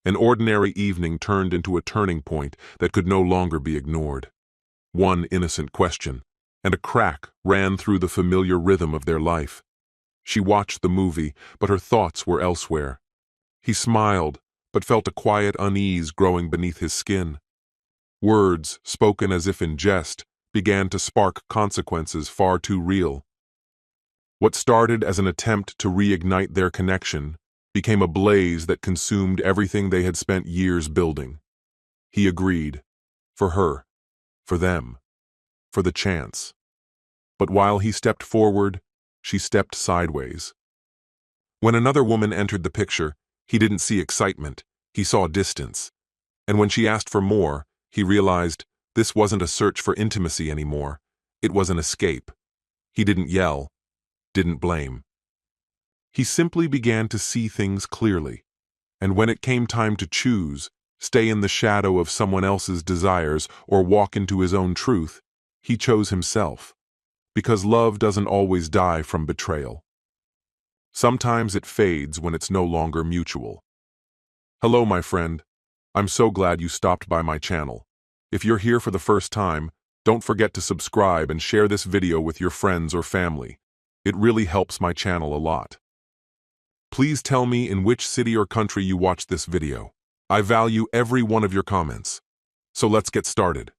An ordinary evening turned into a turning point that could no longer be ignored. One innocent question, and a crack ran through the familiar rhythm of their life. She watched the movie, but her thoughts were elsewhere. He smiled, but felt a quiet unease growing beneath his skin. Words, spoken as if in jest, began to spark consequences far too real. What started as an attempt to reignite their connection became a blaze that consumed everything they had spent years building. He agreed. For her. For them. For the chance. But while he stepped forward, she stepped sideways. When another woman entered the picture, he didn't see excitement, he saw distance. And when she asked for more, he realized this wasn't a search for intimacy anymore. It was an escape. He didn't yell, didn't blame. He simply began to see things clearly. And when it came time to choose, stay in the shadow of someone else's desires or walk into his own truth, he chose himself. Because love doesn't always die from betrayal. Sometimes it fades when it's no longer mutual. Hello, my friend. I'm so glad you stopped by my channel. If you're here for the first time, don't forget to subscribe and share this video with your friends or family. It really helps my channel a lot. Please tell me in which city or country you watched this video. I value every one of your comments. So let's get started.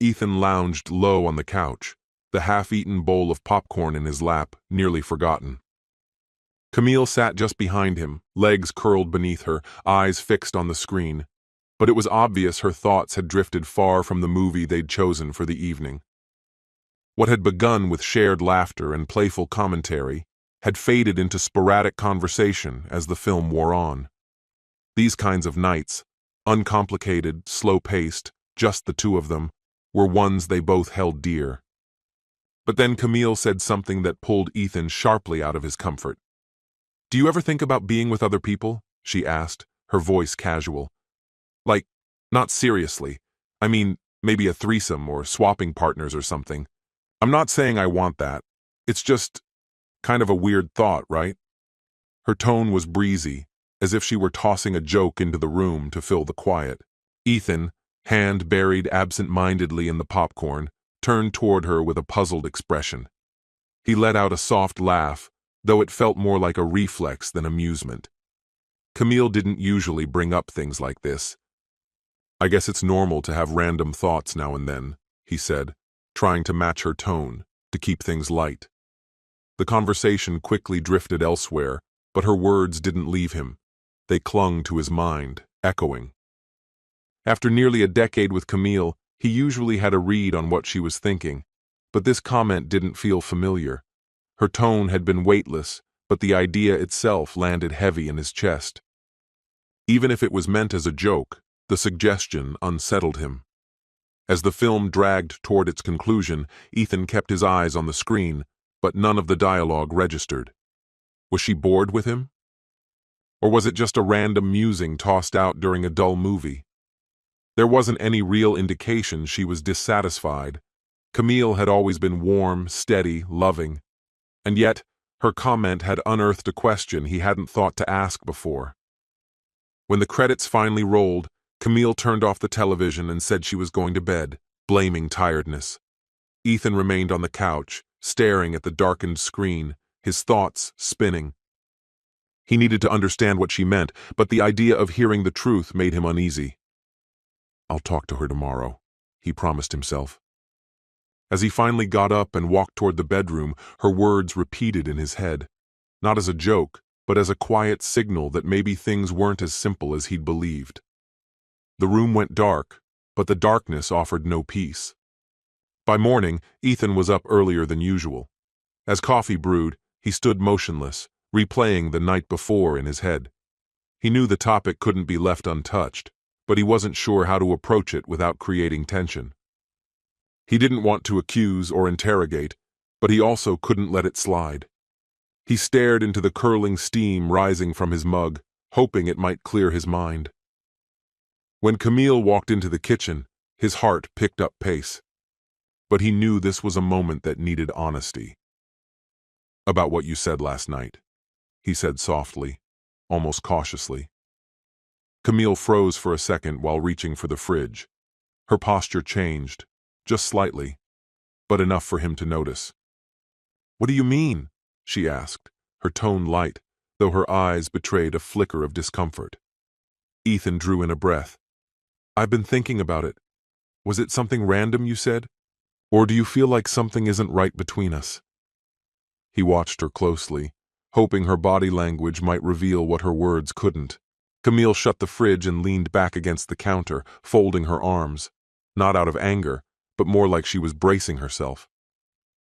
Ethan lounged low on the couch, the half-eaten bowl of popcorn in his lap, nearly forgotten. Camille sat just behind him, legs curled beneath her, eyes fixed on the screen. But it was obvious her thoughts had drifted far from the movie they'd chosen for the evening. What had begun with shared laughter and playful commentary had faded into sporadic conversation as the film wore on. These kinds of nights, uncomplicated, slow-paced, just the two of them, were ones they both held dear. But then Camille said something that pulled Ethan sharply out of his comfort. "Do you ever think about being with other people?" she asked, her voice casual. "Like, not seriously. I mean, maybe a threesome or swapping partners or something. I'm not saying I want that. It's just kind of a weird thought, right?" Her tone was breezy, as if she were tossing a joke into the room to fill the quiet. Ethan, hand buried absent-mindedly in the popcorn, turned toward her with a puzzled expression. He let out a soft laugh, though it felt more like a reflex than amusement. Camille didn't usually bring up things like this. "I guess it's normal to have random thoughts now and then," he said, trying to match her tone, to keep things light. The conversation quickly drifted elsewhere, but her words didn't leave him. They clung to his mind, echoing. After nearly a decade with Camille, he usually had a read on what she was thinking, but this comment didn't feel familiar. Her tone had been weightless, but the idea itself landed heavy in his chest. Even if it was meant as a joke, the suggestion unsettled him. As the film dragged toward its conclusion, Ethan kept his eyes on the screen, but none of the dialogue registered. Was she bored with him? Or was it just a random musing tossed out during a dull movie? There wasn't any real indication she was dissatisfied. Camille had always been warm, steady, loving. And yet, her comment had unearthed a question he hadn't thought to ask before. When the credits finally rolled, Camille turned off the television and said she was going to bed, blaming tiredness. Ethan remained on the couch, staring at the darkened screen, his thoughts spinning. He needed to understand what she meant, but the idea of hearing the truth made him uneasy. "I'll talk to her tomorrow," he promised himself. As he finally got up and walked toward the bedroom, her words repeated in his head, not as a joke, but as a quiet signal that maybe things weren't as simple as he'd believed. The room went dark, but the darkness offered no peace. By morning, Ethan was up earlier than usual. As coffee brewed, he stood motionless, replaying the night before in his head. He knew the topic couldn't be left untouched, but he wasn't sure how to approach it without creating tension. He didn't want to accuse or interrogate, but he also couldn't let it slide. He stared into the curling steam rising from his mug, hoping it might clear his mind. When Camille walked into the kitchen, his heart picked up pace. But he knew this was a moment that needed honesty. "About what you said last night," he said softly, almost cautiously. Camille froze for a second while reaching for the fridge. Her posture changed, just slightly, but enough for him to notice. "What do you mean?" she asked, her tone light, though her eyes betrayed a flicker of discomfort. Ethan drew in a breath. "I've been thinking about it. Was it something random you said? Or do you feel like something isn't right between us?" He watched her closely, hoping her body language might reveal what her words couldn't. Camille shut the fridge and leaned back against the counter, folding her arms, not out of anger, but more like she was bracing herself.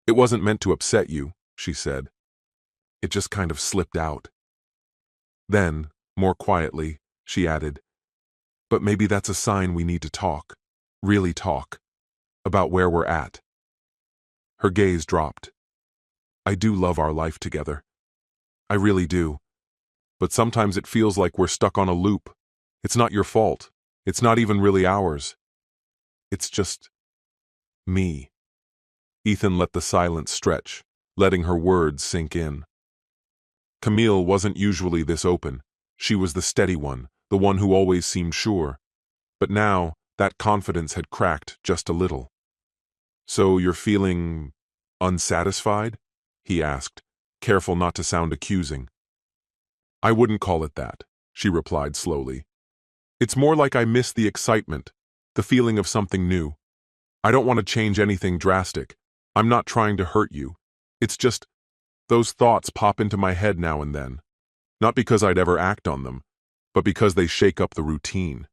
"It wasn't meant to upset you," she said. "It just kind of slipped out." Then, more quietly, she added, "But maybe that's a sign we need to talk, really talk, about where we're at." Her gaze dropped. "I do love our life together. I really do. But sometimes it feels like we're stuck on a loop. It's not your fault. It's not even really ours. It's just me." Ethan let the silence stretch, letting her words sink in. Camille wasn't usually this open. She was the steady one, the one who always seemed sure. But now, that confidence had cracked just a little. "So you're feeling unsatisfied?" he asked, careful not to sound accusing. "I wouldn't call it that," she replied slowly. "It's more like I miss the excitement, the feeling of something new. I don't want to change anything drastic. I'm not trying to hurt you. It's just those thoughts pop into my head now and then. Not because I'd ever act on them, but because they shake up the routine."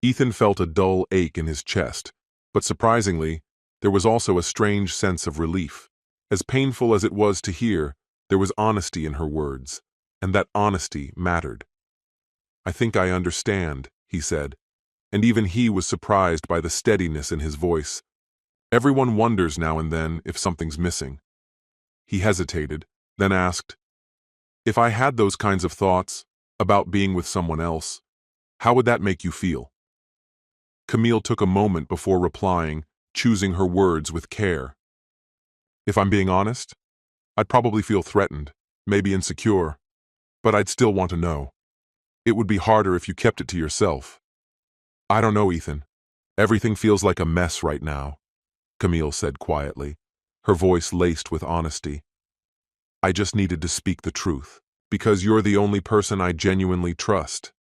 Ethan felt a dull ache in his chest, but surprisingly, there was also a strange sense of relief. As painful as it was to hear, there was honesty in her words, and that honesty mattered. "I think I understand," he said, and even he was surprised by the steadiness in his voice. "Everyone wonders now and then if something's missing." He hesitated, then asked, "If I had those kinds of thoughts about being with someone else, how would that make you feel?" Camille took a moment before replying, choosing her words with care. "If I'm being honest, I'd probably feel threatened, maybe insecure, but I'd still want to know. It would be harder if you kept it to yourself." "I don't know, Ethan. Everything feels like a mess right now," Camille said quietly, her voice laced with honesty. "I just needed to speak the truth, because you're the only person I genuinely trust."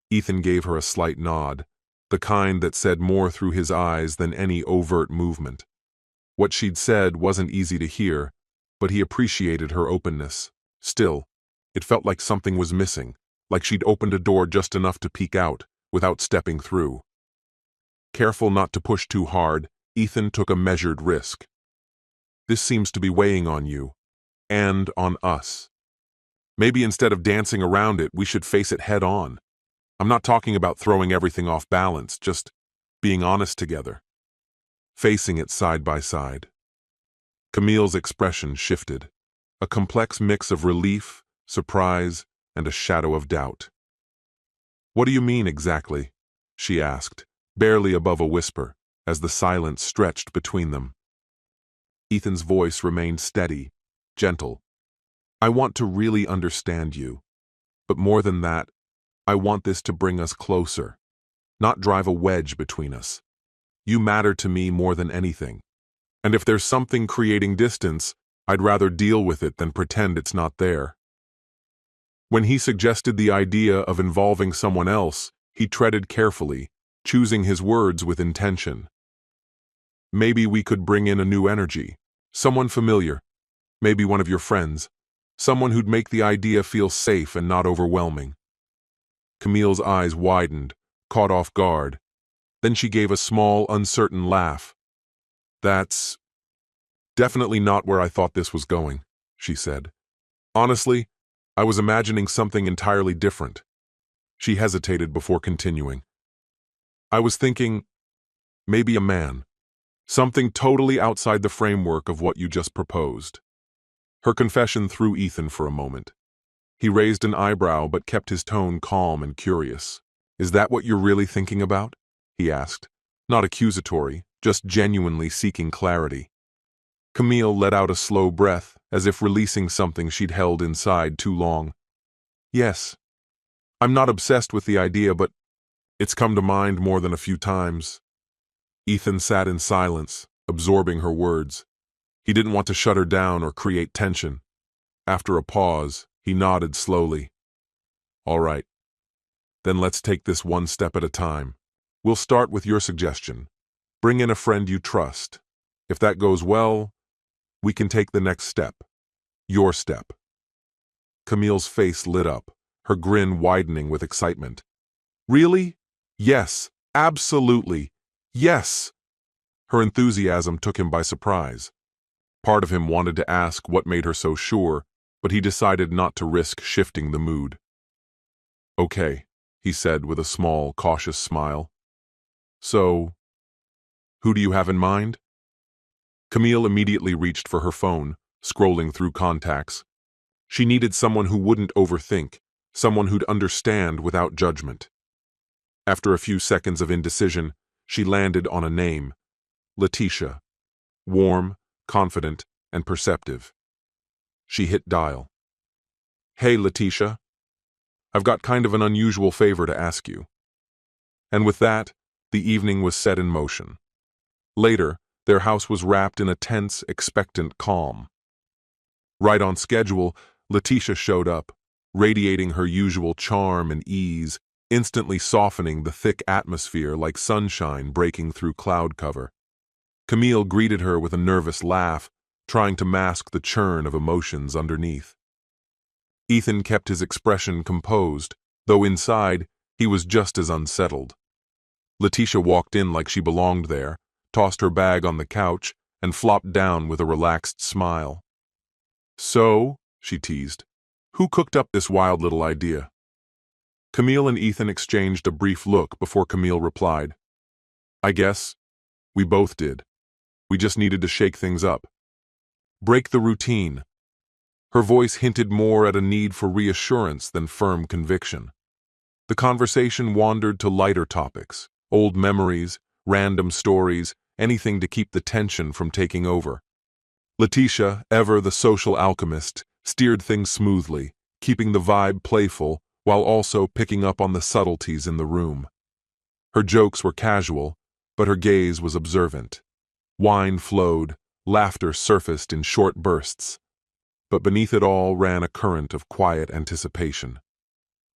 Ethan gave her a slight nod, the kind that said more through his eyes than any overt movement. What she'd said wasn't easy to hear, but he appreciated her openness. Still, it felt like something was missing, like she'd opened a door just enough to peek out, without stepping through. Careful not to push too hard, Ethan took a measured risk. "This seems to be weighing on you, and on us. Maybe instead of dancing around it, we should face it head on. I'm not talking about throwing everything off balance, just being honest together. Facing it side by side." Camille's expression shifted, a complex mix of relief, surprise, and a shadow of doubt. "What do you mean exactly?" she asked, barely above a whisper, as the silence stretched between them. Ethan's voice remained steady, gentle. "I want to really understand you. But more than that, I want this to bring us closer, not drive a wedge between us. You matter to me more than anything. And if there's something creating distance, I'd rather deal with it than pretend it's not there." When he suggested the idea of involving someone else, he treaded carefully, choosing his words with intention. "Maybe we could bring in a new energy, someone familiar, maybe one of your friends, someone who'd make the idea feel safe and not overwhelming." Camille's eyes widened, caught off guard. Then she gave a small, uncertain laugh. "That's definitely not where I thought this was going," she said. "Honestly, I was imagining something entirely different." She hesitated before continuing. "I was thinking, maybe a man. Something totally outside the framework of what you just proposed." Her confession threw Ethan for a moment. He raised an eyebrow but kept his tone calm and curious. "Is that what you're really thinking about?" he asked, not accusatory, just genuinely seeking clarity. Camille let out a slow breath, as if releasing something she'd held inside too long. "Yes. I'm not obsessed with the idea, but it's come to mind more than a few times. Ethan sat in silence, absorbing her words. He didn't want to shut her down or create tension. After a pause, he nodded slowly. All right, then let's take this one step at a time. We'll start with your suggestion. Bring in a friend you trust. If that goes well, we can take the next step. Your step. Camille's face lit up, her grin widening with excitement. Really? Yes, absolutely. Yes. Her enthusiasm took him by surprise. Part of him wanted to ask what made her so sure, but he decided not to risk shifting the mood. Okay, he said with a small, cautious smile. So, who do you have in mind? Camille immediately reached for her phone, scrolling through contacts. She needed someone who wouldn't overthink, someone who'd understand without judgment. After a few seconds of indecision, she landed on a name: Letitia. Warm, confident, and perceptive. She hit dial. Hey, Letitia. I've got kind of an unusual favor to ask you. And with that, the evening was set in motion. Later, their house was wrapped in a tense, expectant calm. Right on schedule, Letitia showed up, radiating her usual charm and ease, instantly softening the thick atmosphere like sunshine breaking through cloud cover. Camille greeted her with a nervous laugh, trying to mask the churn of emotions underneath. Ethan kept his expression composed, though inside, he was just as unsettled. Letitia walked in like she belonged there, tossed her bag on the couch, and flopped down with a relaxed smile. So, she teased, who cooked up this wild little idea? Camille and Ethan exchanged a brief look before Camille replied, I guess we both did. We just needed to shake things up. Break the routine. Her voice hinted more at a need for reassurance than firm conviction. The conversation wandered to lighter topics, old memories, random stories, anything to keep the tension from taking over. Letitia, ever the social alchemist, steered things smoothly, keeping the vibe playful while also picking up on the subtleties in the room. Her jokes were casual, but her gaze was observant. Wine flowed, laughter surfaced in short bursts, but beneath it all ran a current of quiet anticipation.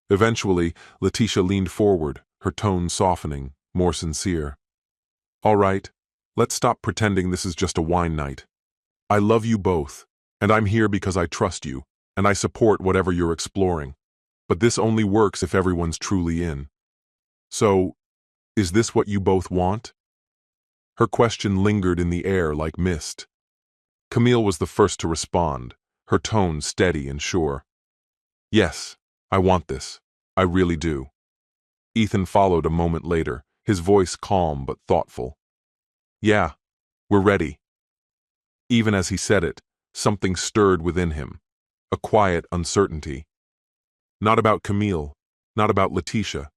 Eventually, Letitia leaned forward, her tone softening, more sincere. All right, let's stop pretending this is just a wine night. I love you both, and I'm here because I trust you, and I support whatever you're exploring. But this only works if everyone's truly in. So, is this what you both want? Her question lingered in the air like mist. Camille was the first to respond, her tone steady and sure. Yes, I want this. I really do. Ethan followed a moment later, his voice calm but thoughtful. Yeah, we're ready. Even as he said it, something stirred within him, a quiet uncertainty. Not about Camille, not about Letitia,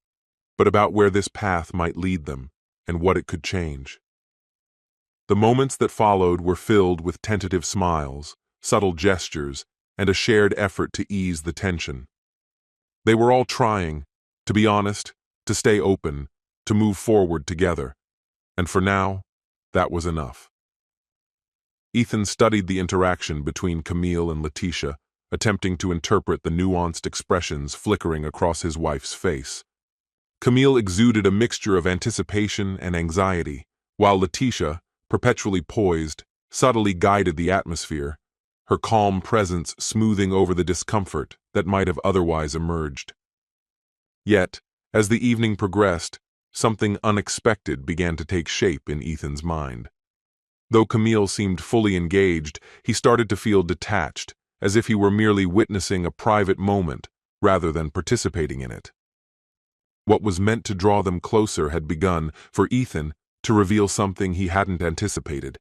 but about where this path might lead them and what it could change. The moments that followed were filled with tentative smiles, subtle gestures, and a shared effort to ease the tension. They were all trying, to be honest, to stay open, to move forward together, and for now, that was enough. Ethan studied the interaction between Camille and Letitia, attempting to interpret the nuanced expressions flickering across his wife's face. Camille exuded a mixture of anticipation and anxiety, while Letitia, perpetually poised, subtly guided the atmosphere, her calm presence smoothing over the discomfort that might have otherwise emerged. Yet, as the evening progressed, something unexpected began to take shape in Ethan's mind. Though Camille seemed fully engaged, he started to feel detached, as if he were merely witnessing a private moment rather than participating in it. What was meant to draw them closer had begun, for Ethan, to reveal something he hadn't anticipated.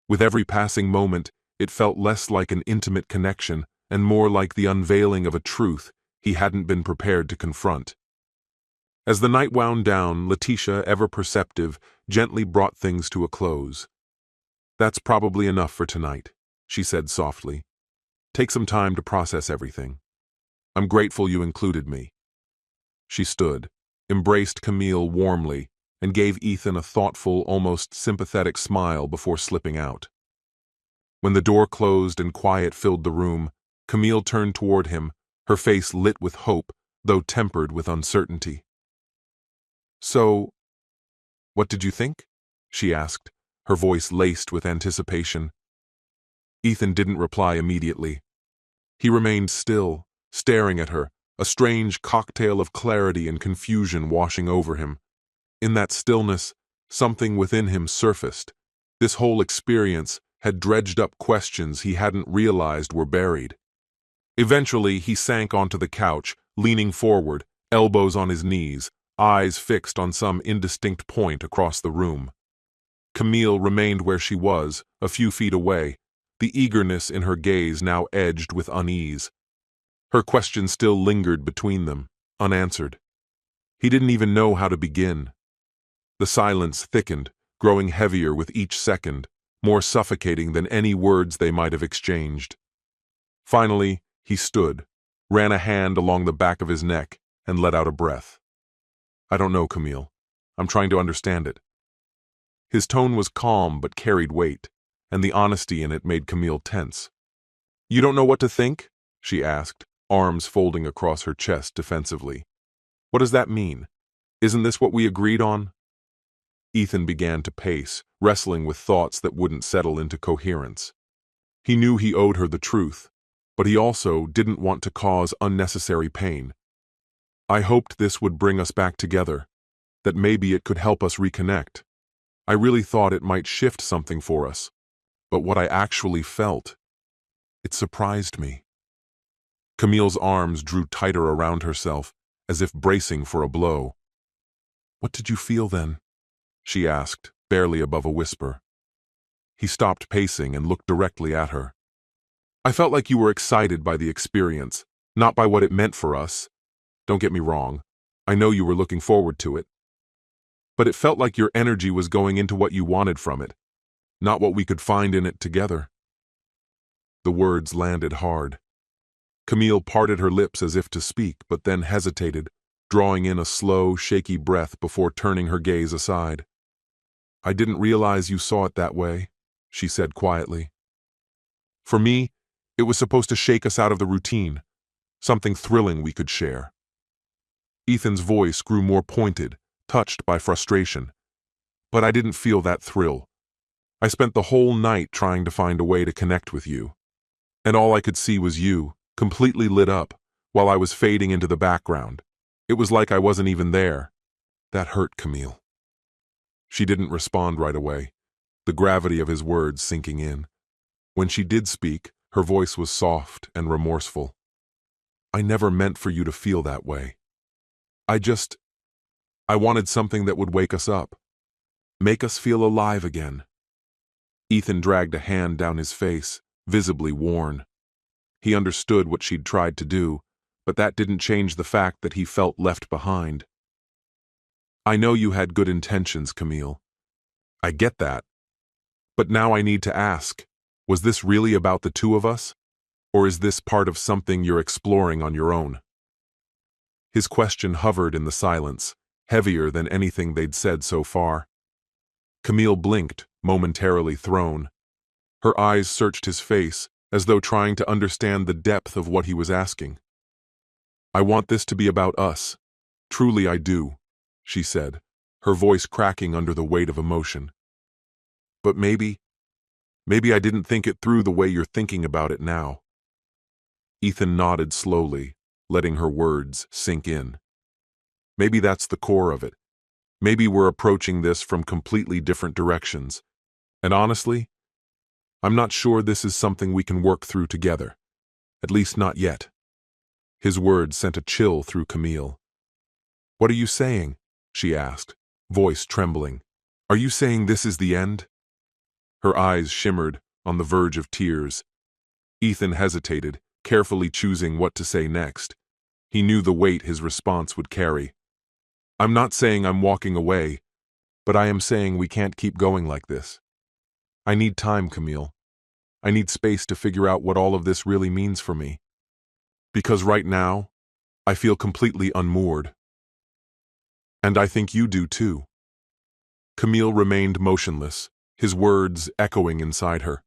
With every passing moment, it felt less like an intimate connection and more like the unveiling of a truth he hadn't been prepared to confront. As the night wound down, Letitia, ever perceptive, gently brought things to a close. That's probably enough for tonight, she said softly. Take some time to process everything. I'm grateful you included me. She stood, embraced Camille warmly, and gave Ethan a thoughtful, almost sympathetic smile before slipping out. When the door closed and quiet filled the room, Camille turned toward him, her face lit with hope, though tempered with uncertainty. "So, what did you think?" she asked, her voice laced with anticipation. Ethan didn't reply immediately. He remained still, staring at her, a strange cocktail of clarity and confusion washing over him. In that stillness, something within him surfaced. This whole experience had dredged up questions he hadn't realized were buried. Eventually, he sank onto the couch, leaning forward, elbows on his knees, eyes fixed on some indistinct point across the room. Camille remained where she was, a few feet away, the eagerness in her gaze now edged with unease. Her question still lingered between them, unanswered. He didn't even know how to begin. The silence thickened, growing heavier with each second, more suffocating than any words they might have exchanged. Finally, he stood, ran a hand along the back of his neck, and let out a breath. "I don't know, Camille. I'm trying to understand it." His tone was calm but carried weight, and the honesty in it made Camille tense. "You don't know what to think?" she asked, arms folding across her chest defensively. "What does that mean? Isn't this what we agreed on?" Ethan began to pace, wrestling with thoughts that wouldn't settle into coherence. He knew he owed her the truth, but he also didn't want to cause unnecessary pain. "I hoped this would bring us back together, that maybe it could help us reconnect. I really thought it might shift something for us, but what I actually felt, it surprised me." Camille's arms drew tighter around herself, as if bracing for a blow. "What did you feel then?" she asked, barely above a whisper. He stopped pacing and looked directly at her. "I felt like you were excited by the experience, not by what it meant for us. Don't get me wrong, I know you were looking forward to it. But it felt like your energy was going into what you wanted from it, not what we could find in it together." The words landed hard. Camille parted her lips as if to speak, but then hesitated, drawing in a slow, shaky breath before turning her gaze aside. "I didn't realize you saw it that way," she said quietly. "For me, it was supposed to shake us out of the routine, something thrilling we could share." Ethan's voice grew more pointed, touched by frustration. "But I didn't feel that thrill. I spent the whole night trying to find a way to connect with you. And all I could see was you, completely lit up, while I was fading into the background. It was like I wasn't even there. That hurt, Camille." She didn't respond right away, the gravity of his words sinking in. When she did speak, her voice was soft and remorseful. "I never meant for you to feel that way. I wanted something that would wake us up, make us feel alive again." Ethan dragged a hand down his face, visibly worn. He understood what she'd tried to do, but that didn't change the fact that he felt left behind. "I know you had good intentions, Camille. I get that. But now I need to ask, was this really about the two of us? Or is this part of something you're exploring on your own?" His question hovered in the silence, heavier than anything they'd said so far. Camille blinked, momentarily thrown. Her eyes searched his face, as though trying to understand the depth of what he was asking. "I want this to be about us. Truly I do," she said, her voice cracking under the weight of emotion. "But maybe I didn't think it through the way you're thinking about it now." Ethan nodded slowly, letting her words sink in. "Maybe that's the core of it. Maybe we're approaching this from completely different directions. And honestly, I'm not sure this is something we can work through together. At least not yet." His words sent a chill through Camille. "What are you saying?" she asked, voice trembling. "Are you saying this is the end?" Her eyes shimmered, on the verge of tears. Ethan hesitated, carefully choosing what to say next. He knew the weight his response would carry. "I'm not saying I'm walking away, but I am saying we can't keep going like this. I need time, Camille. I need space to figure out what all of this really means for me. Because right now, I feel completely unmoored." And I think you do too. Camille remained motionless, his words echoing inside her.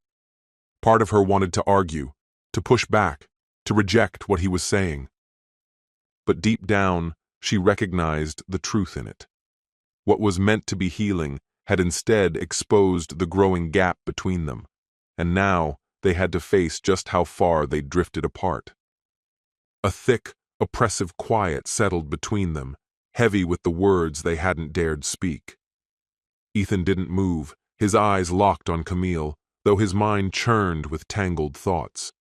Part of her wanted to argue, to push back, to reject what he was saying. But deep down, she recognized the truth in it. What was meant to be healing had instead exposed the growing gap between them, and now they had to face just how far they'd drifted apart. A thick, oppressive quiet settled between them, heavy with the words they hadn't dared speak. Ethan didn't move, his eyes locked on Camille, though his mind churned with tangled thoughts.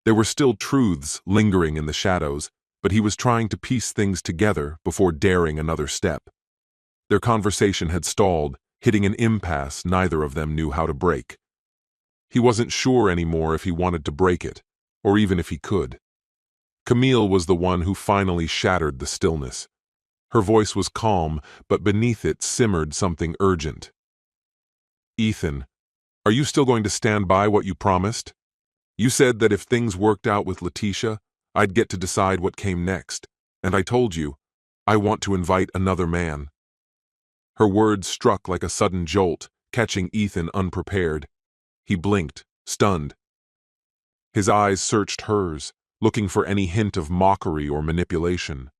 There were still truths lingering in the shadows, but he was trying to piece things together before daring another step. Their conversation had stalled, hitting an impasse neither of them knew how to break. He wasn't sure anymore if he wanted to break it, or even if he could. Camille was the one who finally shattered the stillness. Her voice was calm, but beneath it simmered something urgent. Ethan, are you still going to stand by what you promised? You said that if things worked out with Letitia, I'd get to decide what came next, and I told you, I want to invite another man. Her words struck like a sudden jolt, catching Ethan unprepared. He blinked, stunned. His eyes searched hers, looking for any hint of mockery or manipulation.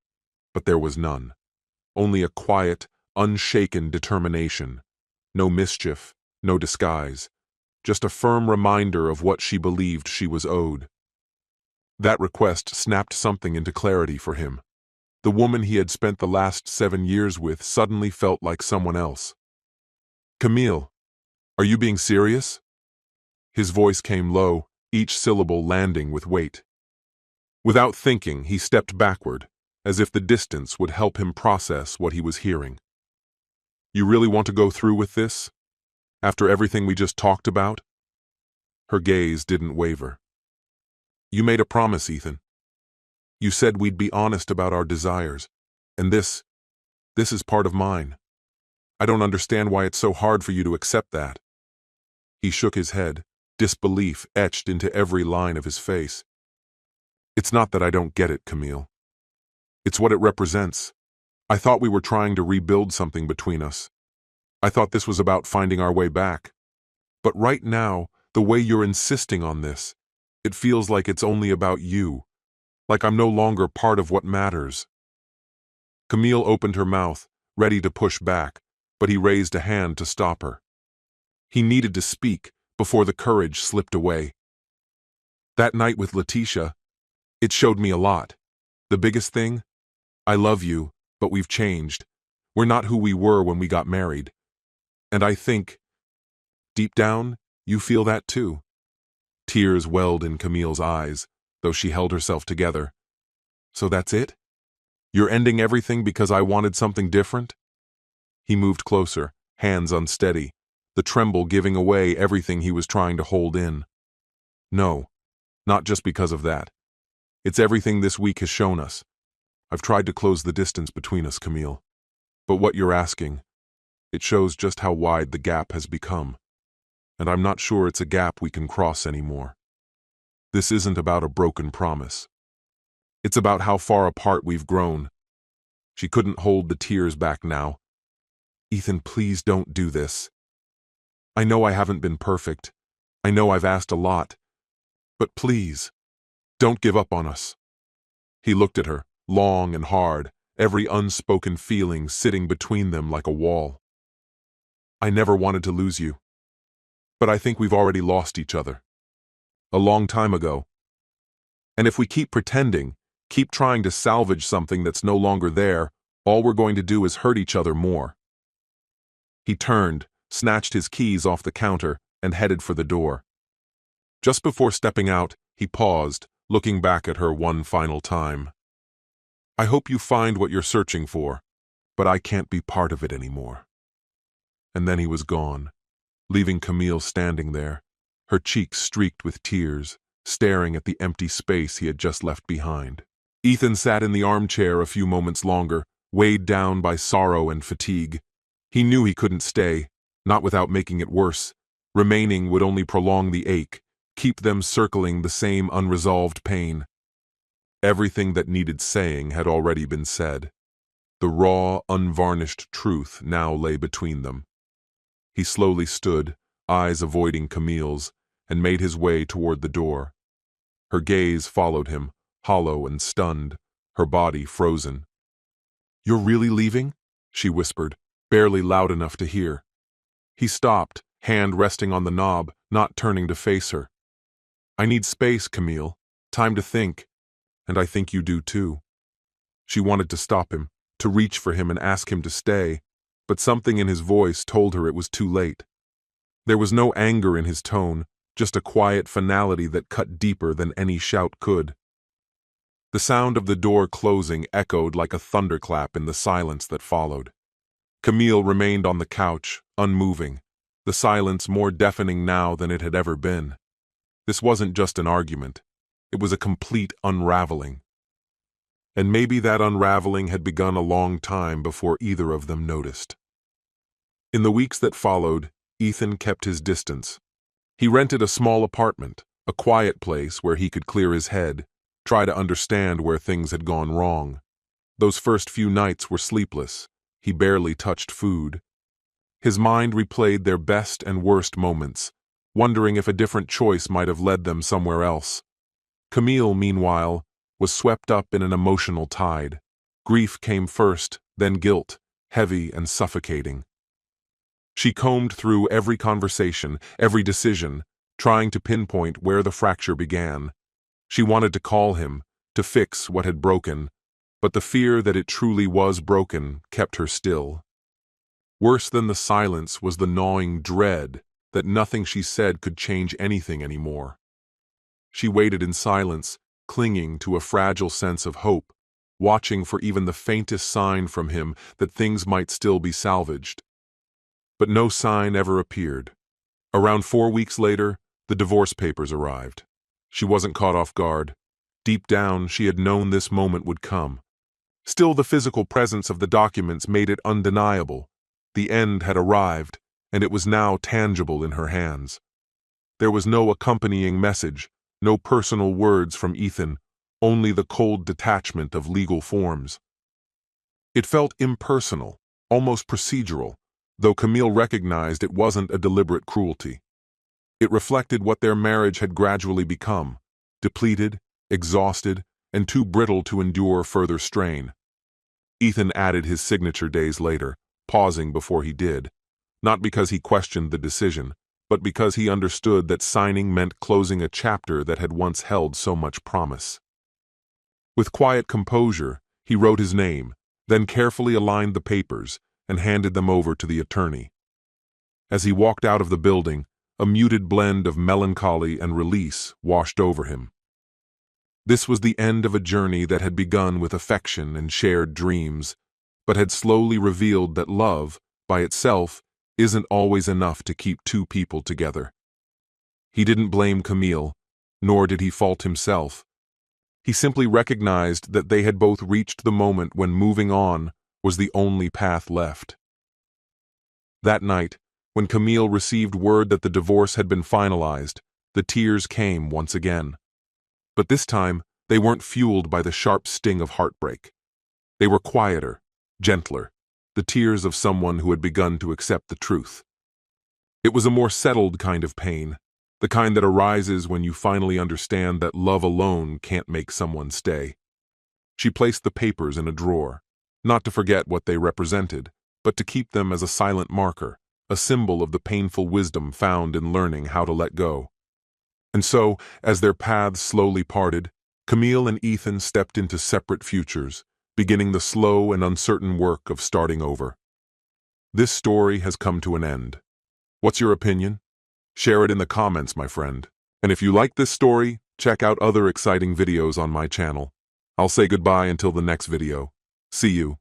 But there was none. Only a quiet, unshaken determination. No mischief, no disguise. Just a firm reminder of what she believed she was owed. That request snapped something into clarity for him. The woman he had spent the last 7 years with suddenly felt like someone else. Camille, are you being serious? His voice came low, each syllable landing with weight. Without thinking, he stepped backward, as if the distance would help him process what he was hearing. You really want to go through with this? After everything we just talked about? Her gaze didn't waver. You made a promise, Ethan. You said we'd be honest about our desires, and this is part of mine. I don't understand why it's so hard for you to accept that. He shook his head, disbelief etched into every line of his face. It's not that I don't get it, Camille. It's what it represents. I thought we were trying to rebuild something between us. I thought this was about finding our way back. But right now, the way you're insisting on this, it feels like it's only about you. Like I'm no longer part of what matters. Camille opened her mouth, ready to push back, but he raised a hand to stop her. He needed to speak before the courage slipped away. That night with Letitia, it showed me a lot. The biggest thing? I love you, but we've changed. We're not who we were when we got married. And I think, deep down, you feel that too. Tears welled in Camille's eyes, though she held herself together. So that's it? You're ending everything because I wanted something different? He moved closer, hands unsteady, the tremble giving away everything he was trying to hold in. No, not just because of that. It's everything this week has shown us. I've tried to close the distance between us, Camille. But what you're asking, it shows just how wide the gap has become. And I'm not sure it's a gap we can cross anymore. This isn't about a broken promise. It's about how far apart we've grown. She couldn't hold the tears back now. Ethan, please don't do this. I know I haven't been perfect. I know I've asked a lot. But please, don't give up on us. He looked at her, long and hard, every unspoken feeling sitting between them like a wall. I never wanted to lose you. But I think we've already lost each other. A long time ago. And if we keep pretending, keep trying to salvage something that's no longer there, all we're going to do is hurt each other more. He turned, snatched his keys off the counter, and headed for the door. Just before stepping out, he paused, looking back at her one final time. I hope you find what you're searching for, but I can't be part of it anymore. And then he was gone, leaving Camille standing there, her cheeks streaked with tears, staring at the empty space he had just left behind. Ethan sat in the armchair a few moments longer, weighed down by sorrow and fatigue. He knew he couldn't stay, not without making it worse. Remaining would only prolong the ache, keep them circling the same unresolved pain. Everything that needed saying had already been said. The raw, unvarnished truth now lay between them. He slowly stood, eyes avoiding Camille's, and made his way toward the door. Her gaze followed him, hollow and stunned, her body frozen. "You're really leaving?" she whispered, barely loud enough to hear. He stopped, hand resting on the knob, not turning to face her. "I need space, Camille. Time to think. And I think you do too." She wanted to stop him, to reach for him and ask him to stay, but something in his voice told her it was too late. There was no anger in his tone, just a quiet finality that cut deeper than any shout could. The sound of the door closing echoed like a thunderclap in the silence that followed. Camille remained on the couch, unmoving, the silence more deafening now than it had ever been. This wasn't just an argument. It was a complete unraveling. And maybe that unraveling had begun a long time before either of them noticed. In the weeks that followed, Ethan kept his distance. He rented a small apartment, a quiet place where he could clear his head, try to understand where things had gone wrong. Those first few nights were sleepless. He barely touched food. His mind replayed their best and worst moments, wondering if a different choice might have led them somewhere else. Camille, meanwhile, was swept up in an emotional tide. Grief came first, then guilt, heavy and suffocating. She combed through every conversation, every decision, trying to pinpoint where the fracture began. She wanted to call him, to fix what had broken, but the fear that it truly was broken kept her still. Worse than the silence was the gnawing dread that nothing she said could change anything anymore. She waited in silence, clinging to a fragile sense of hope, watching for even the faintest sign from him that things might still be salvaged. But no sign ever appeared. Around 4 weeks later, the divorce papers arrived. She wasn't caught off guard. Deep down, she had known this moment would come. Still, the physical presence of the documents made it undeniable. The end had arrived, and it was now tangible in her hands. There was no accompanying message, no personal words from Ethan, only the cold detachment of legal forms. It felt impersonal, almost procedural, though Camille recognized it wasn't a deliberate cruelty. It reflected what their marriage had gradually become, depleted, exhausted, and too brittle to endure further strain. Ethan added his signature days later, pausing before he did, not because he questioned the decision, but because he understood that signing meant closing a chapter that had once held so much promise. With quiet composure, he wrote his name, then carefully aligned the papers and handed them over to the attorney. As he walked out of the building, a muted blend of melancholy and release washed over him. This was the end of a journey that had begun with affection and shared dreams, but had slowly revealed that love, by itself, isn't always enough to keep two people together. He didn't blame Camille, nor did he fault himself. He simply recognized that they had both reached the moment when moving on was the only path left. That night, when Camille received word that the divorce had been finalized, the tears came once again. But this time, they weren't fueled by the sharp sting of heartbreak. They were quieter, gentler, the tears of someone who had begun to accept the truth. It was a more settled kind of pain, the kind that arises when you finally understand that love alone can't make someone stay. She placed the papers in a drawer, not to forget what they represented, but to keep them as a silent marker, a symbol of the painful wisdom found in learning how to let go. And so, as their paths slowly parted, Camille and Ethan stepped into separate futures, beginning the slow and uncertain work of starting over. This story has come to an end. What's your opinion? Share it in the comments, my friend. And if you like this story, check out other exciting videos on my channel. I'll say goodbye until the next video. See you.